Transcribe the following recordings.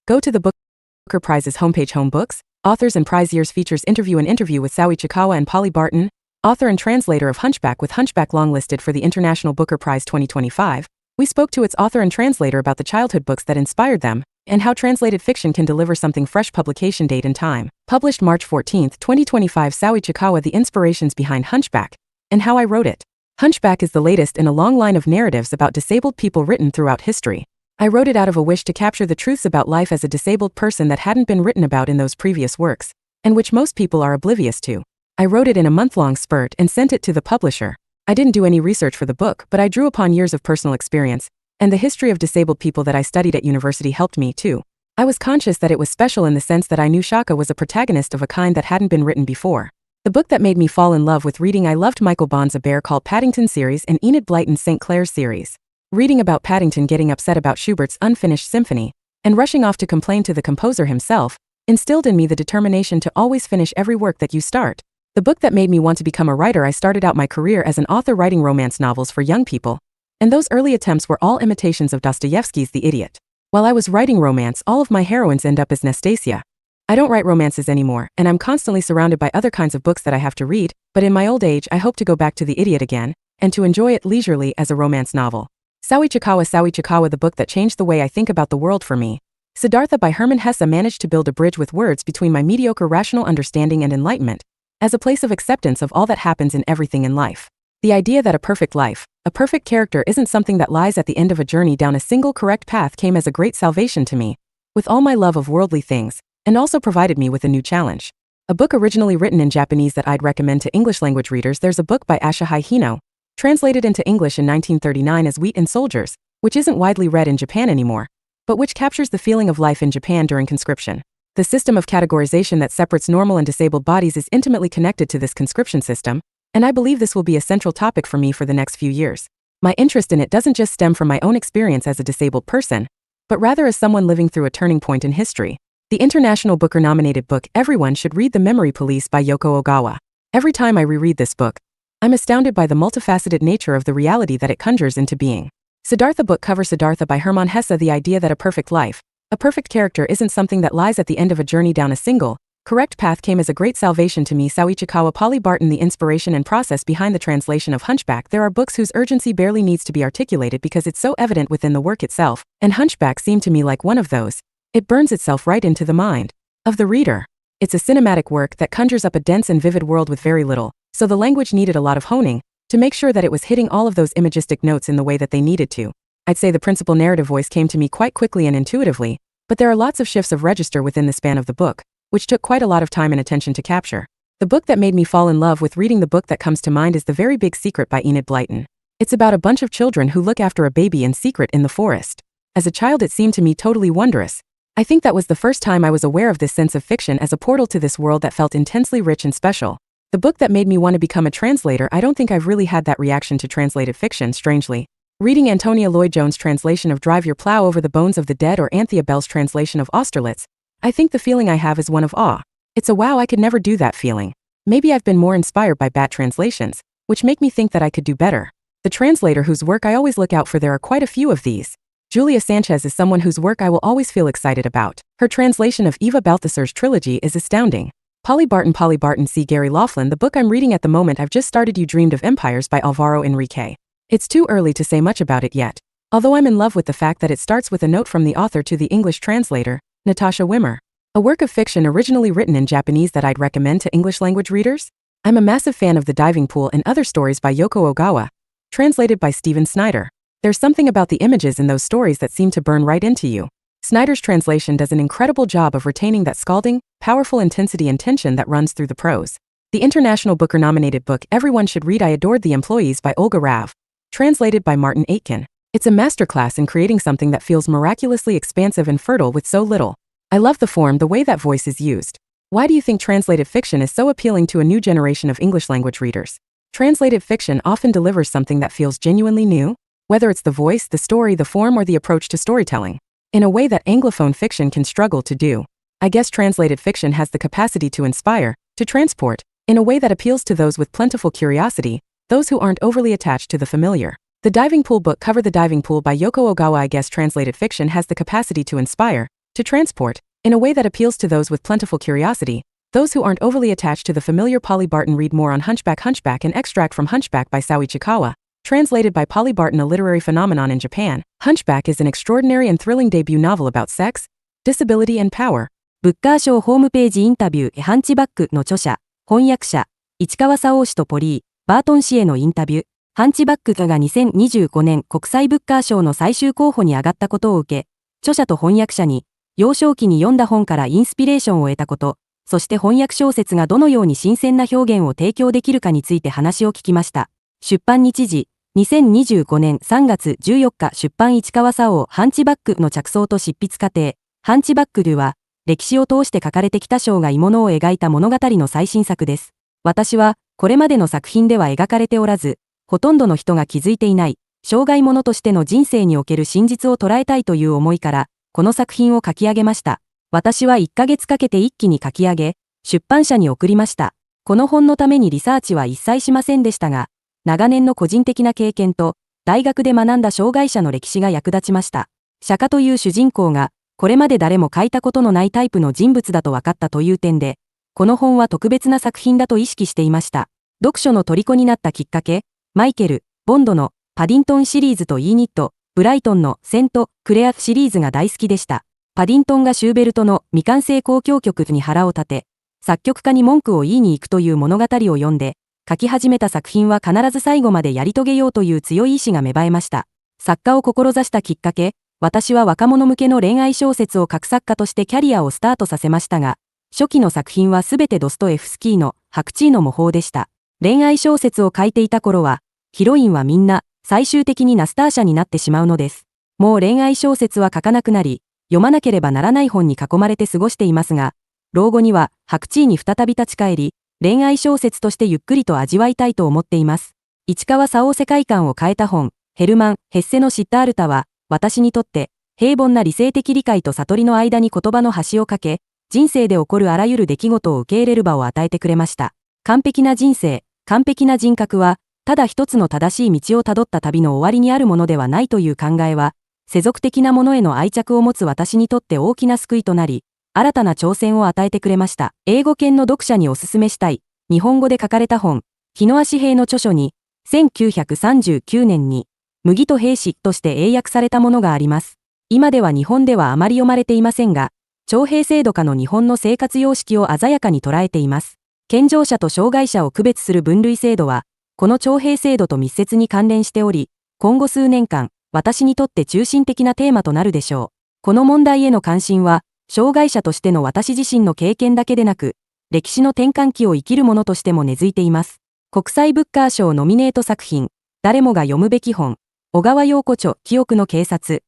Go to the Booker Prize's homepage. Home Books, Authors and Prize Years features an interview with Saou Ichikawa and Polly Barton, author and translator of Hunchback, with Hunchback longlisted for the International Booker Prize 2025. We spoke to its author and translator about the childhood books that inspired them, and how translated fiction can deliver something fresh. Publication date and time. Published March 14, 2025. Saou Ichikawa, the inspirations behind Hunchback, and how I wrote it. Hunchback is the latest in a long line of narratives about disabled people written throughout history. I wrote it out of a wish to capture the truths about life as a disabled person that hadn't been written about in those previous works, and which most people are oblivious to. I wrote it in a month-long spurt and sent it to the publisher. I didn't do any research for the book, but I drew upon years of personal experience, and the history of disabled people that I studied at university helped me too. I was conscious that it was special in the sense that I knew Shaka was a protagonist of a kind that hadn't been written before. The book that made me fall in love with reading. I loved Michael Bond's A Bear Called Paddington series and Enid Blyton's St. Clair's series. Reading about Paddington getting upset about Schubert's unfinished symphony, and rushing off to complain to the composer himself, instilled in me the determination to always finish every work that you start. The book that made me want to become a writer. I started out my career as an author writing romance novels for young people, and those early attempts were all imitations of Dostoevsky's The Idiot. While I was writing romance, all of my heroines end up as Nastasia. I don't write romances anymore, and I'm constantly surrounded by other kinds of books that I have to read, but in my old age I hope to go back to The Idiot again, and to enjoy it leisurely as a romance novel. Saou Ichikawa, the book that changed the way I think about the world for me. Siddhartha by Hermann Hesse managed to build a bridge with words between my mediocre rational understanding and enlightenment, as a place of acceptance of all that happens in everything in life. The idea that a perfect life, a perfect character isn't something that lies at the end of a journey down a single correct path came as a great salvation to me, with all my love of worldly things, and also provided me with a new challenge. A book originally written in Japanese that I'd recommend to English language readers. There's a book by Ashihei Hino, translated into English in 1939 as Wheat and Soldiers, which isn't widely read in Japan anymore, but which captures the feeling of life in Japan during conscription. The system of categorization that separates normal and disabled bodies is intimately connected to this conscription system, and I believe this will be a central topic for me for the next few years. My interest in it doesn't just stem from my own experience as a disabled person, but rather as someone living through a turning point in history. The International Booker-nominated book Everyone Should Read The Memory Police by Yoko Ogawa. Every time I reread this book, I'm astounded by the multifaceted nature of the reality that it conjures into being. Siddhartha book cover. Siddhartha by Hermann Hesse. The idea that a perfect life, a perfect character isn't something that lies at the end of a journey down a single, correct path came as a great salvation to me. Saou Ichikawa, Polly Barton. The inspiration and process behind the translation of Hunchback. There are books whose urgency barely needs to be articulated because it's so evident within the work itself, and Hunchback seemed to me like one of those. It burns itself right into the mind of the reader. It's a cinematic work that conjures up a dense and vivid world with very little, so the language needed a lot of honing to make sure that it was hitting all of those imagistic notes in the way that they needed to. I'd say the principal narrative voice came to me quite quickly and intuitively, but there are lots of shifts of register within the span of the book, which took quite a lot of time and attention to capture. The book that made me fall in love with reading the book that comes to mind is The Very Big Secret by Enid Blyton. It's about a bunch of children who look after a baby in secret in the forest. As a child it seemed to me totally wondrous. I think that was the first time I was aware of this sense of fiction as a portal to this world that felt intensely rich and special. The book that made me want to become a translator. I don't think I've really had that reaction to translated fiction, strangely. Reading Antonia Lloyd-Jones' translation of Drive Your Plow Over the Bones of the Dead or Anthea Bell's translation of Austerlitz, I think the feeling I have is one of awe. It's a wow, I could never do that feeling. Maybe I've been more inspired by bad translations, which make me think that I could do better. The translator whose work I always look out for. There are quite a few of these. Julia Sanchez is someone whose work I will always feel excited about. Her translation of Eva Balthasar's trilogy is astounding. Polly Barton. C. Gary Laughlin. The book I'm reading at the moment. I've just started You Dreamed of Empires by Alvaro Enrique. It's too early to say much about it yet, although I'm in love with the fact that it starts with a note from the author to the English translator, Natasha Wimmer. A work of fiction originally written in Japanese that I'd recommend to English language readers? I'm a massive fan of The Diving Pool and Other Stories by Yoko Ogawa, translated by Stephen Snyder. There's something about the images in those stories that seem to burn right into you. Snyder's translation does an incredible job of retaining that scalding, powerful intensity and tension that runs through the prose. The International Booker-nominated book Everyone Should Read I Adored the Employees by Olga Rav, translated by Martin Aitken. It's a masterclass in creating something that feels miraculously expansive and fertile with so little. I love the form, the way that voice is used. Why do you think translated fiction is so appealing to a new generation of English language readers? Translated fiction often delivers something that feels genuinely new, whether it's the voice, the story, the form, or the approach to storytelling, in a way that Anglophone fiction can struggle to do. I guess translated fiction has the capacity to inspire, to transport, in a way that appeals to those with plentiful curiosity, those who aren't overly attached to the familiar. The Diving Pool book cover. The Diving Pool by Yoko Ogawa. I guess translated fiction has the capacity to inspire, To transport, in a way that appeals to those with plentiful curiosity, those who aren't overly attached to the familiar Polly Barton. Read more on Hunchback. Hunchback, an extract from Hunchback by Saou Ichikawa, translated by Polly Barton. A literary phenomenon in Japan, Hunchback is an extraordinary and thrilling debut novel about sex, disability and power. ブッカー賞ホームページインタビューハンチバックの著者、翻訳者、市川沙央氏とポリー、バートン氏へのインタビュー。ハンチバックが2025年国際ブッカー賞の最終候補に挙がったことを受け、著者と翻訳者に、幼少期に読んだ本からインスピレーションを得たこと、そして翻訳小説がどのように新鮮な表現を提供できるかについて話を聞きました。出版日時、2025年3月14日出版市川沙央ハンチバックの着想と執筆過程。ハンチバックは、歴史を通して書かれてきた障害者を描いた物語の最新作です。私は、これまでの作品では描かれておらず、ほとんどの人が気づいていない、障害者としての人生における真実を捉えたいという思いから、この作品を書き上げました。私は1ヶ月かけて一気に書き上げ、出版社に送りました。この本のためにリサーチは一切しませんでしたが、長年の個人的な経験と、大学で学んだ障害者の歴史が役立ちました。釈迦という主人公が、これまで誰も書いたことのないタイプの人物だと分かったという点で、この本は特別な作品だと意識していました。読書の虜になったきっかけ、マイケル・ボンドのパディントンシリーズとイーニット、ブライトンのセント・クレアシリーズが大好きでした。パディントンがシューベルトの未完成交響曲に腹を立て、作曲家に文句を言いに行くという物語を読んで、書き始めた作品は必ず最後までやり遂げようという強い意志が芽生えました。作家を志したきっかけ、私は若者向けの恋愛小説を書く作家としてキャリアをスタートさせましたが、初期の作品はすべてドストエフスキーの白痴の模倣でした。恋愛小説を書いていた頃は、ヒロインはみんな最終的にナスターシャになってしまうのです。もう恋愛小説は書かなくなり、読まなければならない本に囲まれて過ごしていますが、老後には白痴に再び立ち返り、恋愛小説としてゆっくりと味わいたいと思っています。市川沙央世界観を変えた本、ヘルマン・ヘッセのシッタールタは、私にとって平凡な理性的理解と悟りの間に言葉の端をかけ、人生で起こるあらゆる出来事を受け入れる場を与えてくれました。完璧な人生、完璧な人格は、ただ一つの正しい道をたどった旅の終わりにあるものではないという考えは、世俗的なものへの愛着を持つ私にとって大きな救いとなり、新たな挑戦を与えてくれました。英語圏の読者にお勧めしたい、日本語で書かれた本、木野足平の著書に、1939年に、麦と兵士として英訳されたものがあります。今では日本ではあまり読まれていませんが、徴兵制度下の日本の生活様式を鮮やかに捉えています。健常者と障害者を区別する分類制度は、この徴兵制度と密接に関連しており、今後数年間、私にとって中心的なテーマとなるでしょう。この問題への関心は、障害者としての私自身の経験だけでなく、歴史の転換期を生きる者としても根付いています。国際ブッカー賞ノミネート作品、誰もが読むべき本、小川陽子著、記憶の警察。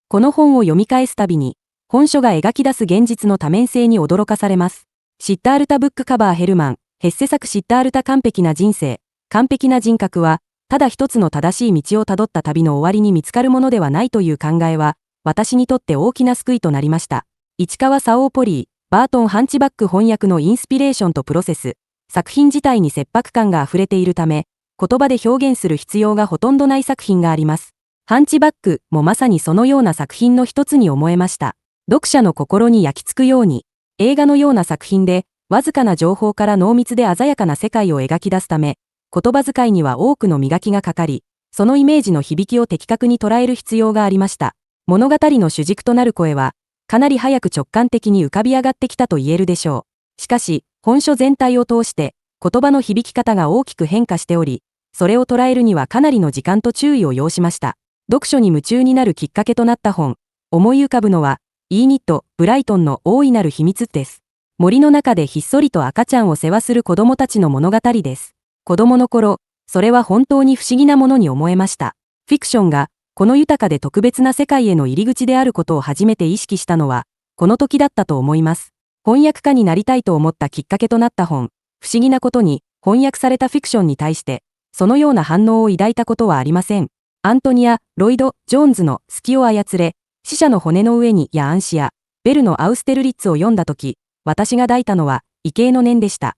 この本を読み返すたびに、本書が描き出す現実の多面性に驚かされます。シッタールタブックカバーヘルマン、ヘッセ作シッタールタ完璧な人生、完璧な人格は、ただ一つの正しい道をたどった旅の終わりに見つかるものではないという考えは、私にとって大きな救いとなりました。市川沙央ポリー、バートンハンチバック翻訳のインスピレーションとプロセス、作品自体に切迫感が溢れているため、言葉で表現する必要がほとんどない作品があります。ハンチバックもまさにそのような作品の一つに思えました。読者の心に焼き付くように、映画のような作品で、わずかな情報から濃密で鮮やかな世界を描き出すため、言葉遣いには多くの磨きがかかり、そのイメージの響きを的確に捉える必要がありました。物語の主軸となる声は、かなり早く直感的に浮かび上がってきたと言えるでしょう。しかし、本書全体を通して、言葉の響き方が大きく変化しており、それを捉えるにはかなりの時間と注意を要しました。読書に夢中になるきっかけとなった本、思い浮かぶのは、イーニット・ブライトンの大いなる秘密です。森の中でひっそりと赤ちゃんを世話する子供たちの物語です。子供の頃、それは本当に不思議なものに思えました。フィクションが、この豊かで特別な世界への入り口であることを初めて意識したのは、この時だったと思います。翻訳家になりたいと思ったきっかけとなった本、不思議なことに、翻訳されたフィクションに対して、そのような反応を抱いたことはありません。アントニア・ロイド・ジョーンズの隙を操れ、死者の骨の上にや暗視や、ベルのアウステルリッツを読んだとき、私が抱いたのは、畏敬の念でした。